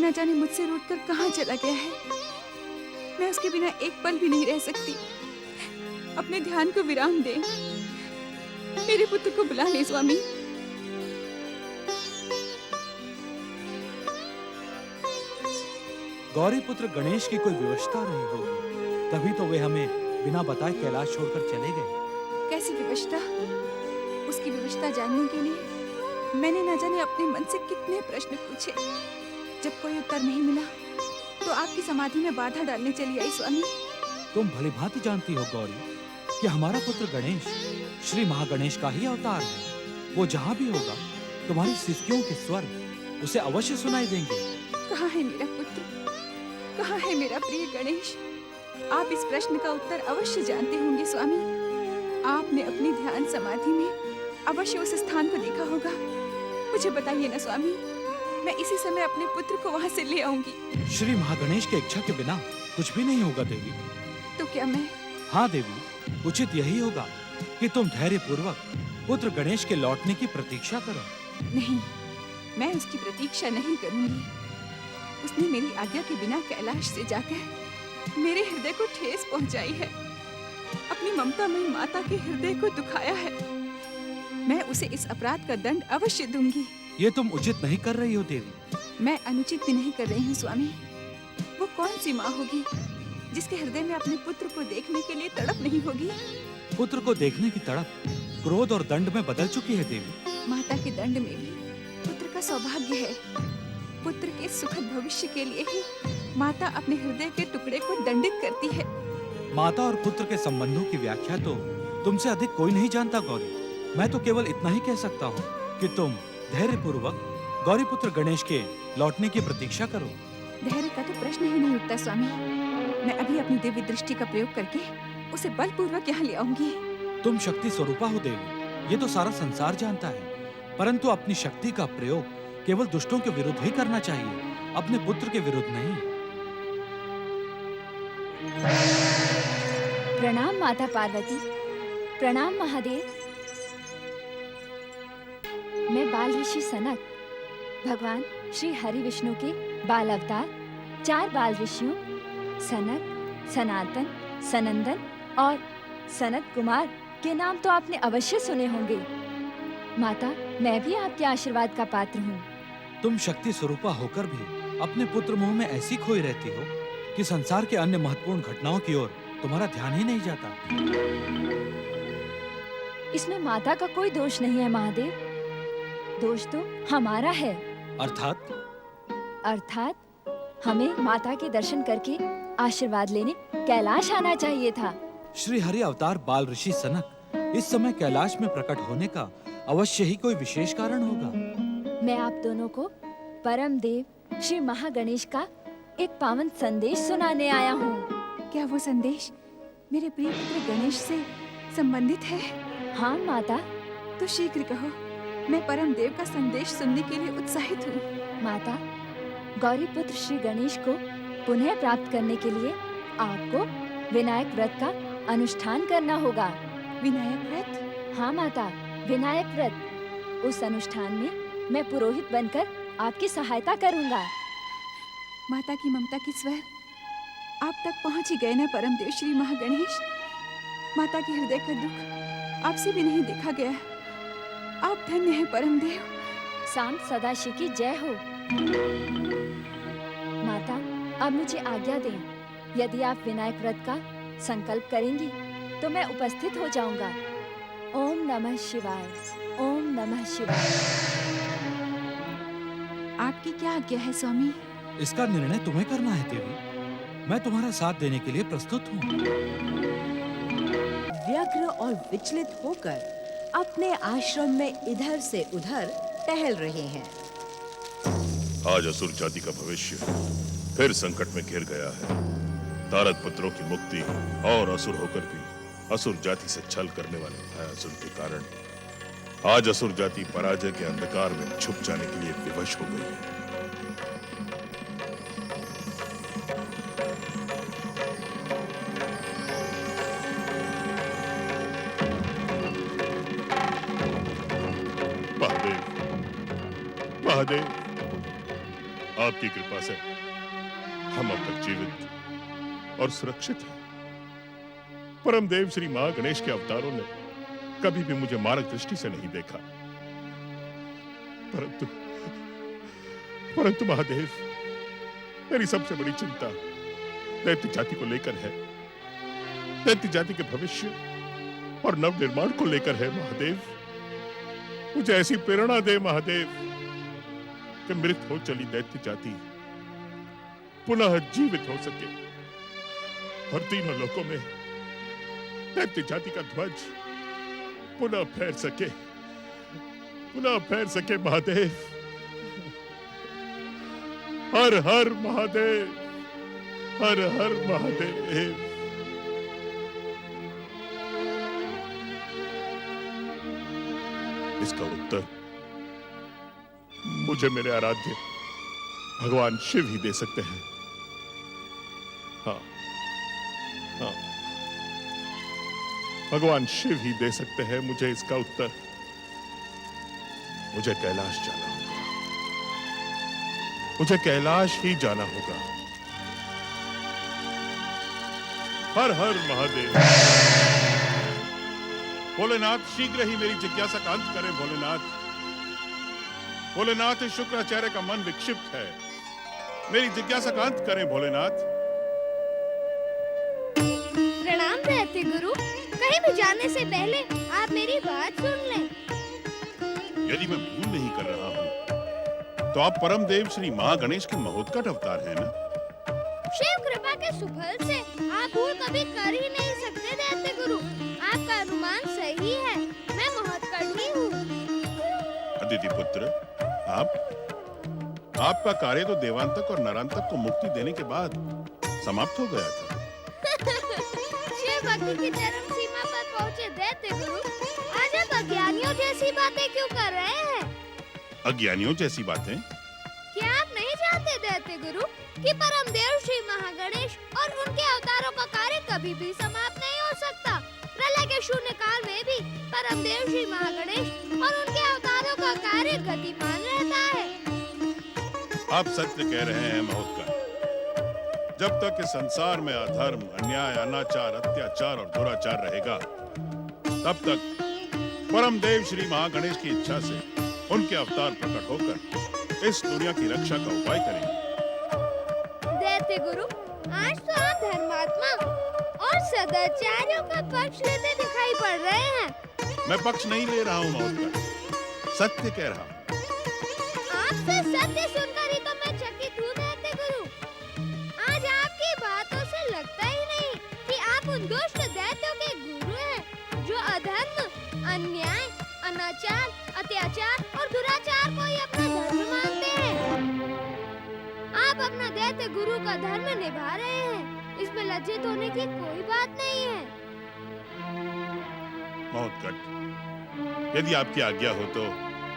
न जाने मुझसे रूठकर कहाँ चला गया है। मैं उसके बिना एक पल भी नहीं रह सकती। अपने ध्यान को विराम दे। मेरे पुत्र को बुला ले स्वामी। गौरी पुत्र गणेश की कोई विवशता रही होगी, तभी तो वे हमें बिना बताए कैलाश छोड़कर चले गए। कैसी विवशता? उसकी विवशता जानने के लिए मैंने न जाने अपने मन से कितने प्रश्न पूछे। जब कोई उत्तर नहीं मिला तो आपकी समाधि में बाधा डालने चली आई स्वामी। तुम भली भांति जानती हो गौरी कि हमारा पुत्र गणेश श्री महागणेश का ही अवतार है। वो जहाँ भी होगा तुम्हारी सिसकियों के स्वर उसे अवश्य सुनाई देंगे। कहाँ है मेरा पुत्र? कहाँ है मेरा प्रिय गणेश? आप इस प्रश्न का उत्तर अवश्य जानते होंगे स्वामी। आपने अपनी ध्यान समाधि में अवश्य उस स्थान को देखा होगा। मुझे बताइए ना स्वामी, मैं इसी समय अपने पुत्र को वहाँ से ले आऊंगी। श्री महागणेश की इच्छा के बिना कुछ भी नहीं होगा देवी। तो क्या मैं? हाँ देवी, उचित यही होगा कि तुम धैर्य पूर्वक पुत्र गणेश के लौटने की प्रतीक्षा करो। नहीं, मैं उसकी प्रतीक्षा नहीं करूंगी। उसने मेरी आज्ञा के बिना कैलाश से जाकर मेरे हृदय को ठेस पहुंचाई है। अपनी ममतामयी माता के हृदय को दुखाया है। मैं उसे इस अपराध का दंड अवश्य दूंगी। ये तुम उचित नहीं कर रही हो देवी। मैं अनुचित भी नहीं कर रही हूँ स्वामी। वो कौन सी माँ होगी जिसके हृदय में अपने पुत्र को देखने के लिए तड़प नहीं होगी? पुत्र को देखने की तड़प क्रोध और दंड में बदल चुकी है देवी। माता के दंड में भी पुत्र का सौभाग्य है। पुत्र के सुखद भविष्य के लिए ही माता अपने हृदय के टुकड़े को दंडित करती है। माता और पुत्र के संबंधों की व्याख्या तो तुमसे अधिक कोई नहीं जानता गौरी। मैं तो केवल इतना ही कह सकता हूँ कि तुम धैर्य पूर्वक गौरी पुत्र गणेश के लौटने की प्रतीक्षा करो। धैर्य का तो प्रश्न ही नहीं उठता स्वामी। मैं अभी अपनी दिव्य दृष्टि का प्रयोग करके उसे बलपूर्वक यहाँ ले आऊंगी। तुम शक्ति स्वरूपा हो देवी, ये तो सारा संसार जानता है। परंतु अपनी शक्ति का प्रयोग केवल दुष्टों के विरुद्ध ही करना चाहिए, अपने पुत्र के विरुद्ध नहीं। प्रणाम माता पार्वती। प्रणाम महादेव। मैं बाल ऋषि सनक, भगवान श्री हरि विष्णु के बाल अवतार 4 बाल ऋषियों सनक, सनातन, सनंदन और सनत कुमार के नाम तो आपने अवश्य सुने होंगे। माता, मैं भी आपके आशीर्वाद का पात्र हूँ। तुम शक्ति स्वरूपा होकर भी अपने पुत्र मोह में ऐसी खोई रहती हो कि संसार के अन्य महत्वपूर्ण घटनाओं की ओर तुम्हारा ध्यान ही नहीं जाता। इसमें माता का कोई दोष नहीं है महादेव। दोष तो हमारा है। अर्थात हमें माता के दर्शन करके आशीर्वाद लेने कैलाश आना चाहिए था। श्री हरि अवतार बाल ऋषि सनक इस समय कैलाश में प्रकट होने का अवश्य ही कोई विशेष कारण होगा। मैं आप दोनों को परम देव श्री महागणेश का एक पावन संदेश सुनाने आया हूँ। क्या वो संदेश मेरे प्रिय पुत्र गणेश से संबंधित है? हाँ माता। तो शीघ्र कहो, मैं परम देव का संदेश सुनने के लिए उत्साहित हूँ। माता, गौरी पुत्र श्री गणेश को पुनः प्राप्त करने के लिए आपको विनायक व्रत का अनुष्ठान करना होगा। विनायक व्रत? हाँ माता, विनायक व्रत। उस अनुष्ठान में मैं पुरोहित बनकर आपकी सहायता करूँगा। माता की ममता की स्वर आप तक पहुँच ही गए ना परम देव श्री महागणेश। माता के हृदय का दुख आपसे भी नहीं देखा गया। आप धन्य हैं परम देव। सांब सदाशिव की जय हो। माता, अब मुझे आज्ञा दें। यदि आप विनायक व्रत का संकल्प करेंगी तो मैं उपस्थित हो जाऊंगा। ओम नमः शिवाय। ओम नमः शिवाय। आपकी क्या आज्ञा है स्वामी? इसका निर्णय तुम्हें करना है देवी। मैं तुम्हारा साथ देने के लिए प्रस्तुत हूँ। व्यग्र और विचलित होकर अपने आश्रम में इधर से उधर टहल रहे हैं। आज असुर जाति का भविष्य फिर संकट में घिर गया है। तारक पुत्रों की मुक्ति और असुर होकर भी असुर जाति से छल करने वाले भयासुर के कारण आज असुर जाति पराजय के अंधकार में छुप जाने के लिए विवश हो गई है। महादेव, आपकी कृपा से हम अब तक जीवित और सुरक्षित हैं। परमदेव श्री महागणेश के अवतारों ने कभी भी मुझे मारक दृष्टि से नहीं देखा, परंतु महादेव, मेरी सबसे बड़ी चिंता दैत्य जाति को लेकर है। दैत्य जाति के भविष्य और नवनिर्माण को लेकर है महादेव। मुझे ऐसी प्रेरणा दे महादेव कि मृत हो चली दैत्य जाति पुनः जीवित हो सके और तीनों लोकों में दैत्य जाति का ध्वज पुनः फैर सके महादेव। हर हर महादेव, हर हर महादेव। इसका उत्तर मुझे मेरे आराध्य भगवान शिव ही दे सकते हैं। हाँ, हाँ, भगवान शिव ही दे सकते हैं मुझे इसका उत्तर। मुझे कैलाश जाना होगा, मुझे कैलाश ही जाना होगा। हर हर महादेव। भोलेनाथ, शीघ्र ही मेरी जिज्ञासा का अंत करें भोलेनाथ। भोलेनाथ, शुक्राचार्य का मन विक्षिप्त है, मेरी जिज्ञासा का अंत करें भोलेनाथ। प्रणाम दैत्य गुरु, कहीं भी जाने से पहले आप मेरी बात सुन लें। यदि मैं भूल नहीं कर रहा हूँ तो आप परमदेव श्री महागणेश के महोत्कट अवतार हैं ना? शिव कृपा के सुफल से आप भूल कभी कर ही नहीं सकते दैत्य गुरु। आपका अनुमान सही है, मैं महोत्कट ही हूँ। अदिति पुत्र, आपका कार्य तो देवांतक और नरांतक को मुक्ति देने के बाद समाप्त हो गया था। शिव भक्ति की चरम सीमा पर पहुँचे दैत्य गुरु, आज आप अज्ञानियों जैसी बातें क्यों कर रहे हैं? अज्ञानियों जैसी बातें? क्या आप नहीं जानते दैत्य गुरु कि परमदेव श्री महागणेश और उनके अवतारों का कार्य कभी भी समाप्त नहीं हो सकता। प्रलय के शून्य काल में भी परमदेव श्री महागणेश और उनके अवतारों का कार्य गतिमान रहता है। आप सत्य कह रहे हैं महोत्कट। जब तक इस संसार में अधर्म, अन्याय, अनाचार, अत्याचार और दुराचार रहेगा, तब तक परमदेव श्री महागणेश की इच्छा से उनके अवतार प्रकट होकर इस दुनिया की रक्षा का उपाय करेंगे। दैत्य गुरु, आज तो आप धर्मात्मा और सदाचारियों का पक्ष लेते दिखाई पड़ रहे हैं। मैं पक्ष नहीं ले रहा हूँ महोत्कट, सत्य कह रहा हूँ। आपसे सत्य सुनकर ही तो मैं चकित हूँ दैत्य गुरु। आज आपकी बातों से लगता ही नहीं कि आप उन दुष्ट दैत्यों के गुरु हैं जो अधर्म, अन्याय, अनाचार, अत्याचार और दुराचार को ही अपना धर्म मानते हैं। आप अपना दैत्य गुरु का धर्म निभा रहे हैं, इसमें लज्जित होने की कोई बात नहीं है। महोत्कट, यदि आपकी आज्ञा हो तो।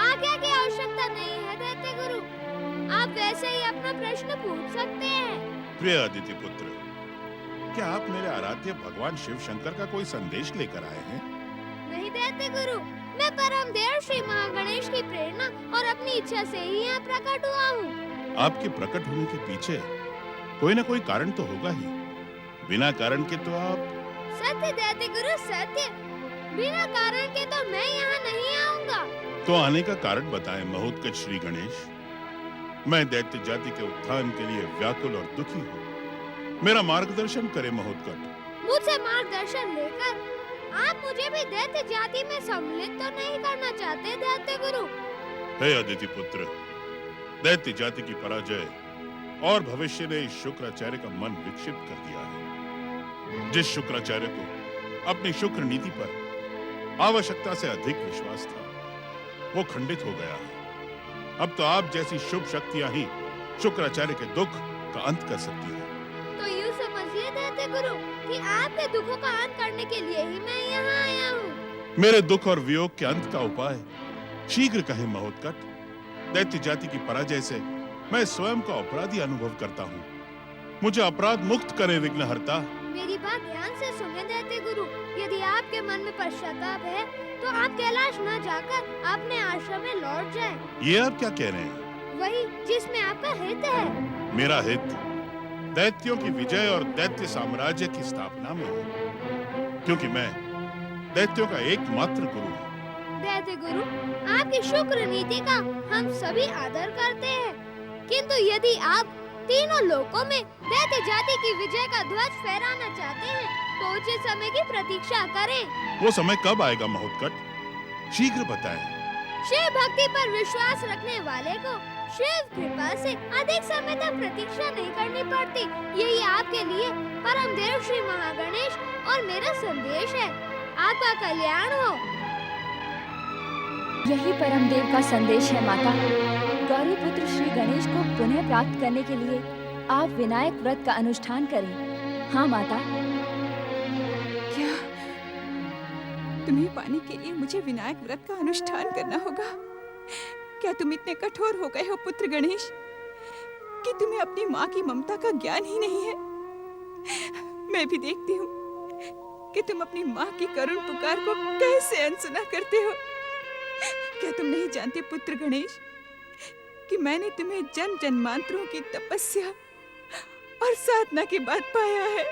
आज्ञा की आवश्यकता नहीं है दैत्य गुरु, आप वैसे ही अपना प्रश्न पूछ सकते हैं। प्रिय अदिति पुत्र, क्या आप मेरे आराध्य भगवान शिव शंकर का कोई संदेश लेकर आए हैं? नहीं दैत्य गुरु, मैं परमदेव श्री महागणेश की प्रेरणा और अपनी इच्छा से ही यहाँ प्रकट हुआ हूँ। आपके प्रकट होने के पीछे कोई न कोई कारण तो होगा ही। बिना कारण के तो आप। सत्य दैत्य गुरु, सत्य। बिना कारण के तो मैं यहाँ नहीं आऊँगा। तो आने का कारण बताएं महोत्कट श्री गणेश। मैं दैत्य जाति के उत्थान के लिए व्याकुल और दुखी हूँ। मेरा मार्गदर्शन करें महोत्कट। मुझसे मार्गदर्शन लेकर आप मुझे भी दैत्य जाति में सम्मिलित तो नहीं करना चाहते दैत्य गुरु? हे अदिति पुत्र, दैत्य जाति की पराजय और भविष्य ने इस शुक्राचार्य का मन विक्षिप्त कर दिया है। जिस शुक्राचार्य को अपनी शुक्र नीति पर आवश्यकता से अधिक विश्वास था, वो खंडित हो गया है। अब तो आप जैसी शुभ शक्तियां ही शुक्राचार्य के दुख का अंत कर सकती हैं। तो यूँ समझिए दैत्य गुरु कि आपके दुखों का अंत करने के लिए ही मैं यहाँ आया हूँ। मेरे दुख और वियोग के अंत का उपाय शीघ्र कहें महोत्कट। दैत्य जाति की पराजय से मैं स्वयं का अपराधी अनुभव करता हूँ। मुझे अपराध मुक्त करे विघ्नहर्ता। मेरी बात ध्यान से सुने दैत्य गुरु, यदि आपके मन में पश्चाताप है तो आप कैलाश न जाकर अपने आश्रम में लौट जाएं। ये आप क्या कह रहे हैं? वही जिसमें आपका हित है। मेरा हित दैत्यों की विजय और दैत्य साम्राज्य की स्थापना में है, क्योंकि मैं दैत्यों का एकमात्र गुरु हूँ। दैत्य गुरु, आपकी शुक्र नीति का हम सभी आदर करते हैं, किंतु यदि आप तीनों लोकों में दैत्य जाति की विजय का ध्वज फहराना चाहते हैं तो उचित समय की प्रतीक्षा करें। वो समय कब आएगा महोत्कट? शीघ्र बताएं। शिव भक्ति पर विश्वास रखने वाले को शिव कृपा से अधिक समय तक प्रतीक्षा नहीं करनी पड़ती। यही आपके लिए परम देव श्री महागणेश और मेरा संदेश है। आपका कल्याण हो। यही परमदेव का संदेश है माता। गौरी पुत्र श्री गणेश को पुनः प्राप्त करने के लिए आप विनायक व्रत का अनुष्ठान करें। हाँ माता। क्या तुम्हें पाने के लिए मुझे विनायक व्रत का अनुष्ठान करना होगा? क्या तुम इतने कठोर हो गए हो पुत्र गणेश कि तुम्हें अपनी माँ की ममता का ज्ञान ही नहीं है? मैं भी देखती हूँ कि तुम अपनी माँ की करुण पुकार को कैसे अनसुना करते हो। क्या तुम नहीं जानते पुत्र गणेश कि मैंने तुम्हें जन्म जन्मांतरों की तपस्या और साधना के बाद पाया है?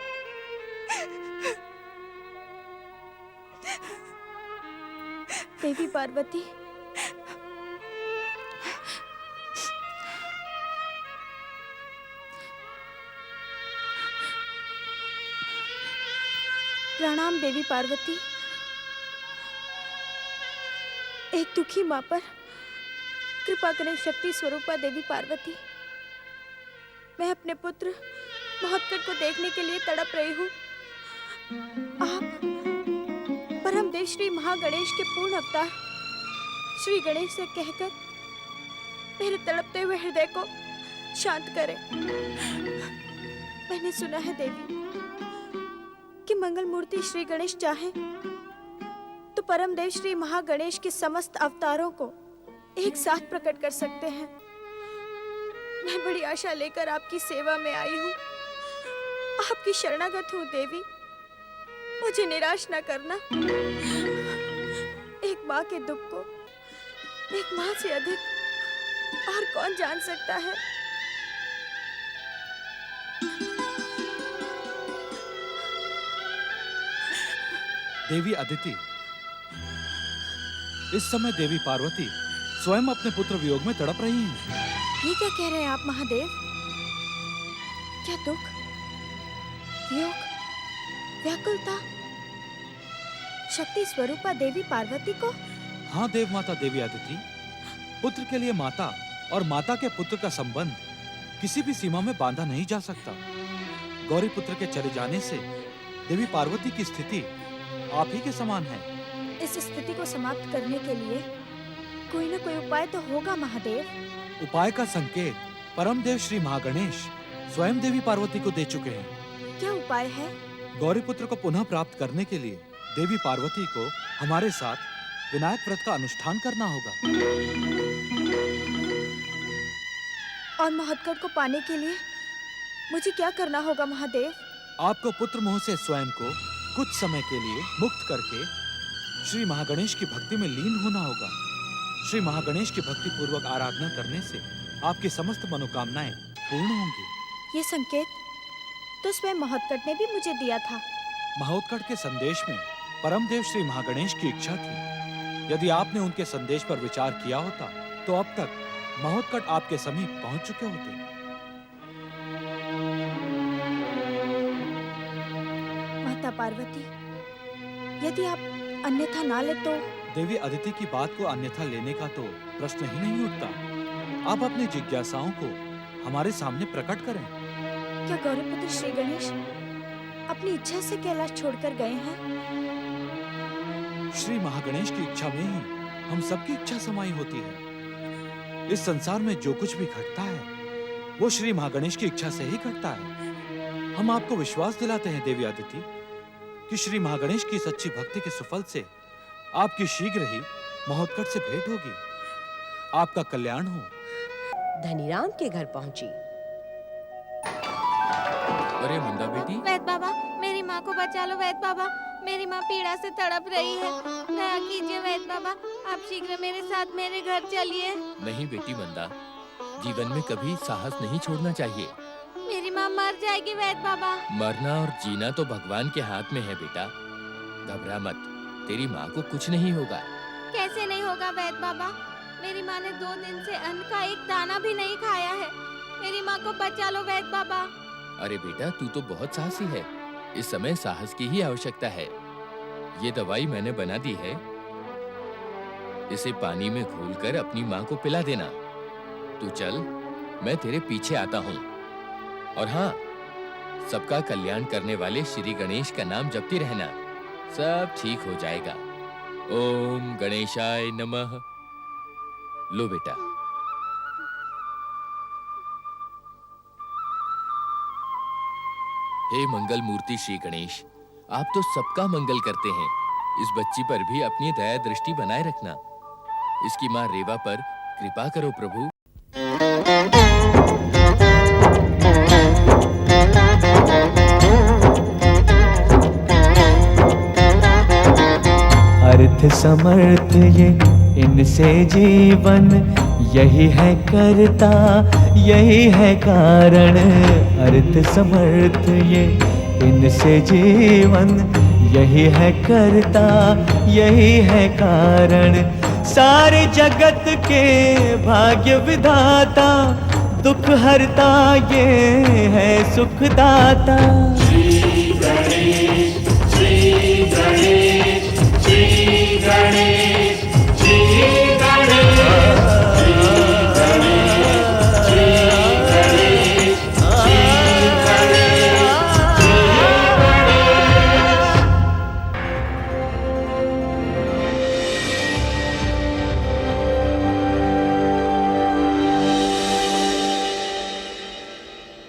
देवी पार्वती, प्रणाम देवी पार्वती। एक दुखी माँ पर कृपा करें शक्ति स्वरूपा देवी पार्वती। मैं अपने पुत्र महोत्कट को देखने के लिए तड़प रही हूँ। आप परम देव श्री महागणेश के पूर्ण अवतार श्री गणेश से कहकर मेरे तड़पते हुए हृदय को शांत करें। मैंने सुना है देवी कि मंगल मूर्ति श्री गणेश चाहे तो परम देव श्री महागणेश के समस्त अवतारों को एक साथ प्रकट कर सकते हैं। मैं बड़ी आशा लेकर आपकी सेवा में आई हूँ। आपकी शरणागत हूँ देवी, मुझे निराश न करना। एक माँ के दुख को एक माँ से अधिक और कौन जान सकता है। देवी अदिति, इस समय देवी पार्वती स्वयं अपने पुत्र वियोग में तड़प रही हैं। ये क्या कह रहे हैं आप महादेव? क्या दुख, वियोग, व्याकुलता शक्ति स्वरूपा देवी पार्वती को? हाँ देव माता देवी अदिति, पुत्र के लिए माता और माता के पुत्र का संबंध किसी भी सीमा में बांधा नहीं जा सकता। गौरी पुत्र के चले जाने से देवी पार्वती की स्थिति आप ही के समान है। इस स्थिति को समाप्त करने के लिए कोई न कोई उपाय तो होगा महादेव। उपाय का संकेत परम देव श्री महागणेश स्वयं देवी पार्वती को दे चुके हैं। क्या उपाय है? गौरी पुत्र को पुनः प्राप्त करने के लिए देवी पार्वती को हमारे साथ विनायक व्रत का अनुष्ठान करना होगा। और महोत्कट को पाने के लिए मुझे क्या करना होगा महादेव? आपको पुत्र मोह से स्वयं को कुछ समय के लिए मुक्त करके श्री महागणेश की भक्ति में लीन होना होगा। श्री महागणेश की भक्ति पूर्वक आराधना करने से आपकी समस्त मनोकामनाएं पूर्ण होंगी। ये संकेत तो स्वयं महोत्कट ने भी मुझे दिया था। महोत्कट के संदेश में परम देव श्री महागणेश की इच्छा थी। यदि आपने उनके संदेश पर विचार किया होता तो अब तक महोत्कट आपके समीप पहुंच चुके होते। माता पार्वती, यदि आप अन्यथा ना ले तो? देवी अदिति की बात को अन्यथा लेने का तो प्रश्न ही नहीं उठता। आप अपनी जिज्ञासाओं को हमारे सामने प्रकट करें। क्या गौरीपुत्र श्री गणेश अपनी इच्छा से कैलाश छोड़कर गए हैं? श्री महागणेश की इच्छा में ही हम सबकी इच्छा समाई होती है। इस संसार में जो कुछ भी घटता है वो श्री महागणेश की इच्छा से ही घटता है। हम आपको विश्वास दिलाते हैं देवी अदिति कि श्री महागणेश की सच्ची भक्ति के सुफल से आपकी शीघ्र ही महोत्कट से भेंट होगी। आपका कल्याण हो। धनीराम के घर पहुंची। अरे मंदा बेटी, वैद बाबा, मेरी माँ को बचा लो। वैद बाबा, मेरी माँ पीड़ा से तड़प रही है। दया कीजिए वैद बाबा, आप शीघ्र मेरे साथ मेरे घर चलिए। नहीं बेटी मंदा, जीवन में कभी साहस नहीं छोड़ना चाहिए। मेरी माँ मर जाएगी वैद बाबा। मरना और जीना तो भगवान के हाथ में है बेटा। घबरा मत, तेरी माँ को कुछ नहीं होगा। कैसे नहीं होगा वैद बाबा? मेरी माँ ने 2 दिन से अन्न का एक दाना भी नहीं खाया है। मेरी माँ को बचा लो वैद बाबा। अरे बेटा, तू तो बहुत साहसी है। इस समय साहस की ही आवश्यकता है। ये दवाई मैंने बना दी है, इसे पानी में घोलकर अपनी माँ को पिला देना। तू चल, मैं तेरे पीछे आता हूँ। और हाँ, सबका कल्याण करने वाले श्री गणेश का नाम जपती रहना, सब ठीक हो जाएगा। ओम गणेशाय नमः। लो बेटा। हे मंगल मूर्ति श्री गणेश, आप तो सबका मंगल करते हैं। इस बच्ची पर भी अपनी दया दृष्टि बनाए रखना। इसकी माँ रेवा पर कृपा करो प्रभु। अर्थ समर्थ ये इनसे जीवन, यही है करता यही है कारण। अर्थ समर्थ ये इनसे जीवन, यही है करता यही है कारण। सारे जगत के भाग्य विधाता, दुख हरता ये है सुखदाता। श्री गणेश, श्री गणेश, श्री गणेश।